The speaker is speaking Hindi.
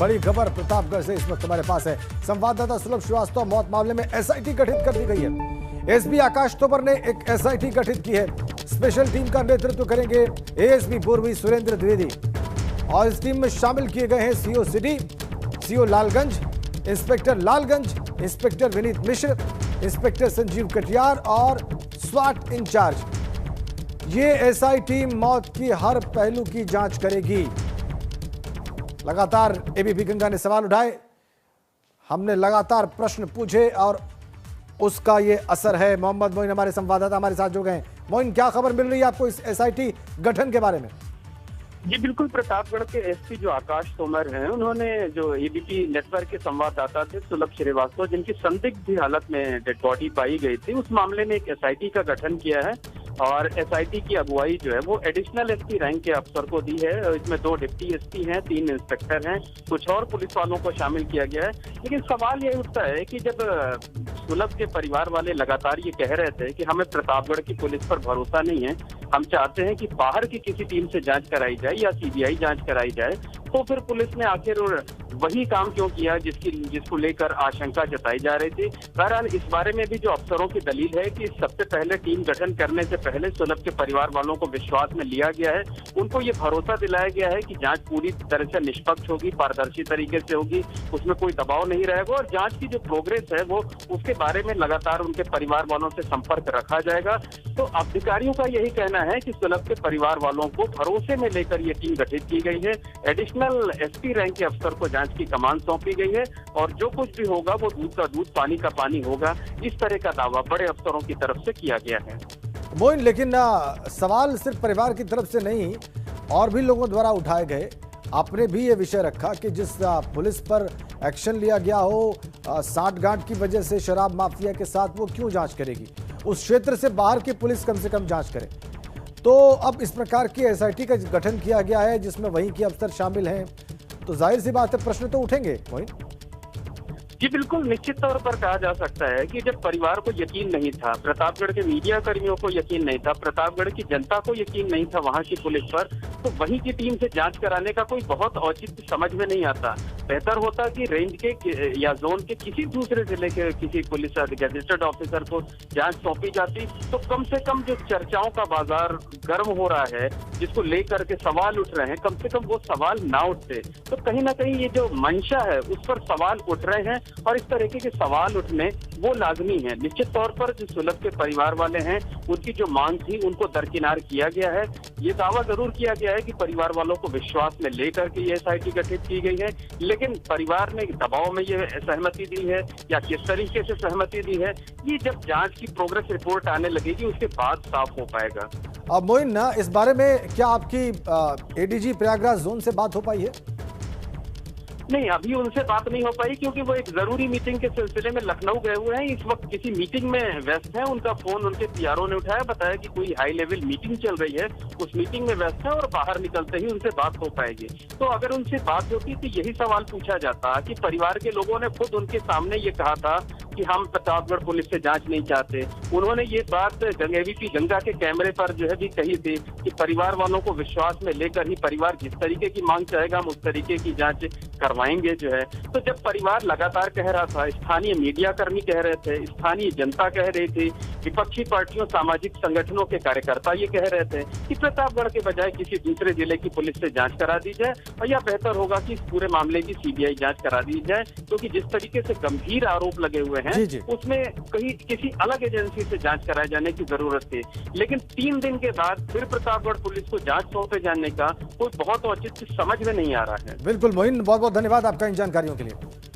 बड़ी खबर प्रतापगढ़ से इस वक्त हमारे पास है। संवाददाता सुलभ श्रीवास्तव, मौत मामले में एसआईटी गठित कर दी गई है। एसपी आकाश तोमर ने एक एसआईटी गठित की है। स्पेशल टीम का नेतृत्व करेंगे एएसपी पूर्वी सुरेंद्र द्विवेदी और इस टीम में शामिल किए गए हैं CO city, CO Lalganj, inspector Lalganj, inspector Vineet Mishra, inspector Sanjeev Katiyar और स्वाट इंचार्ज। ये एसआई टीम मौत की हर पहलू की जांच करेगी। लगातार एबीपी गंगा ने सवाल उठाए, हमने लगातार प्रश्न पूछे और उसका ये असर है। मोहम्मद मोइन हमारे संवाददाता हमारे साथ जुड़ गए। मोइन, क्या खबर मिल रही है आपको इस एसआईटी गठन के बारे में? जी बिल्कुल, प्रतापगढ़ के एसपी जो आकाश तोमर हैं, उन्होंने जो एबीपी नेटवर्क के संवाददाता थे सुलभ श्रीवास्तव, जिनकी संदिग्ध हालत में डेड बॉडी पाई गई थी, उस मामले में एक एसआईटी का गठन किया है और एसआईटी की अगुवाई जो है वो एडिशनल एसपी रैंक के अफसर को दी है। इसमें 2 डिप्टी एसपी हैं, 3 इंस्पेक्टर हैं, कुछ और पुलिस वालों को शामिल किया गया है। लेकिन सवाल ये उठता है कि जब सुलभ के परिवार वाले लगातार ये कह रहे थे कि हमें प्रतापगढ़ की पुलिस पर भरोसा नहीं है, हम चाहते हैं कि बाहर की किसी टीम से जांच कराई जाए या सीबीआई जांच कराई जाए, तो फिर पुलिस ने आखिर वही काम क्यों किया जिसको लेकर आशंका जताई जा रही थी। बहरहाल इस बारे में भी जो अफसरों की दलील है कि सबसे पहले टीम गठन करने से पहले सुलभ के परिवार वालों को विश्वास में लिया गया है, उनको ये भरोसा दिलाया गया है कि जांच पूरी तरह से निष्पक्ष होगी, पारदर्शी तरीके से होगी, उसमें कोई दबाव नहीं रहेगा और जांच की जो प्रोग्रेस है वो उसके बारे में लगातार उनके परिवार वालों से संपर्क रखा जाएगा। तो अधिकारियों का यही कहना है कि सुलभ के परिवार वालों को भरोसे में लेकर ये टीम गठित की गई है। एडिशनल एसपी रैंक के अफसर को जांच की कमान सौंपी गई है और जो कुछ भी होगा वो दूध का दूध पानी का पानी होगा, इस तरह का दावा बड़े अफसरों की तरफ से किया गया है। मोइन, लेकिन सवाल सिर्फ परिवार की तरफ से नहीं और भी लोगों द्वारा उठाए गए। आपने भी ये विषय रखा कि जिस पुलिस पर एक्शन लिया गया हो साठगांठ की वजह से शराब माफिया के साथ, वो क्यों जांच करेगी? उस क्षेत्र से बाहर की पुलिस कम से कम जांच करे। तो अब इस प्रकार की एसआईटी का गठन किया गया है जिसमें वहीं के अफसर शामिल हैं, तो जाहिर सी बात है प्रश्न तो उठेंगे। मोइन जी बिल्कुल, निश्चित तौर पर कहा जा सकता है कि जब परिवार को यकीन नहीं था, प्रतापगढ़ के मीडिया कर्मियों को यकीन नहीं था, प्रतापगढ़ की जनता को यकीन नहीं था वहां की पुलिस पर, तो वहीं की टीम से जांच कराने का कोई बहुत औचित्य समझ में नहीं आता। बेहतर होता कि रेंज के या जोन के किसी दूसरे जिले के किसी पुलिस गजेटेड ऑफिसर को जांच सौंपी जाती, तो कम से कम जो चर्चाओं का बाजार गर्म हो रहा है, जिसको लेकर के सवाल उठ रहे हैं, कम से कम वो सवाल ना उठते। तो कहीं ना कहीं ये जो मंशा है उस पर सवाल उठ रहे हैं और इस तरीके के सवाल उठने वो लाजमी है। निश्चित तौर पर जो सुलभ के परिवार वाले हैं, उनकी जो मांग थी उनको दरकिनार किया गया है। ये दावा जरूर किया गया है कि परिवार वालों को विश्वास में लेकर के ये एसआईटी गठित की गई है, लेकिन परिवार ने दबाव में ये सहमति दी है या किस तरीके से सहमति दी है, ये जब जांच की प्रोग्रेस रिपोर्ट आने लगेगी उसके बाद साफ हो पाएगा। अब मोइन, इस बारे में क्या आपकी एडीजी प्रयागराज जोन से बात हो पाई है? नहीं, अभी उनसे बात नहीं हो पाई क्योंकि वो एक जरूरी मीटिंग के सिलसिले में लखनऊ गए हुए हैं। इस वक्त किसी मीटिंग में व्यस्त हैं। उनका फोन उनके पीआरओ ने उठाया, बताया कि कोई हाई लेवल मीटिंग चल रही है, उस मीटिंग में व्यस्त है और बाहर निकलते ही उनसे बात हो पाएगी। तो अगर उनसे बात होती तो यही सवाल पूछा जाता कि परिवार के लोगों ने खुद उनके सामने ये कहा था कि हम प्रतापगढ़ पुलिस से जांच नहीं चाहते। उन्होंने ये बात एबीपी गंगा के कैमरे पर जो है भी कही थी कि परिवार वालों को विश्वास में लेकर ही परिवार जिस तरीके की मांग चाहेगा हम उस तरीके की जांच करवाएंगे जो है। तो जब परिवार लगातार कह रहा था, स्थानीय मीडिया कर्मी कह रहे थे, स्थानीय जनता कह रही थी, विपक्षी पार्टियों, सामाजिक संगठनों के कार्यकर्ता ये कह रहे थे कि प्रतापगढ़ के बजाय किसी दूसरे जिले की पुलिस से जांच करा दी जाए और या बेहतर होगा कि इस पूरे मामले की सीबीआई जांच करा दी जाए, क्योंकि जिस तरीके से गंभीर आरोप लगे हुए हैं उसमें कहीं किसी अलग एजेंसी से जांच कराए जाने की जरूरत थी। लेकिन 3 दिन के बाद फिर प्रतापगढ़ पुलिस को जांच सौंपे जाने का कोई बहुत औचित्य समझ में नहीं आ रहा है। बिल्कुल मोइन, बहुत बहुत धन्यवाद आपका इन जानकारियों के लिए।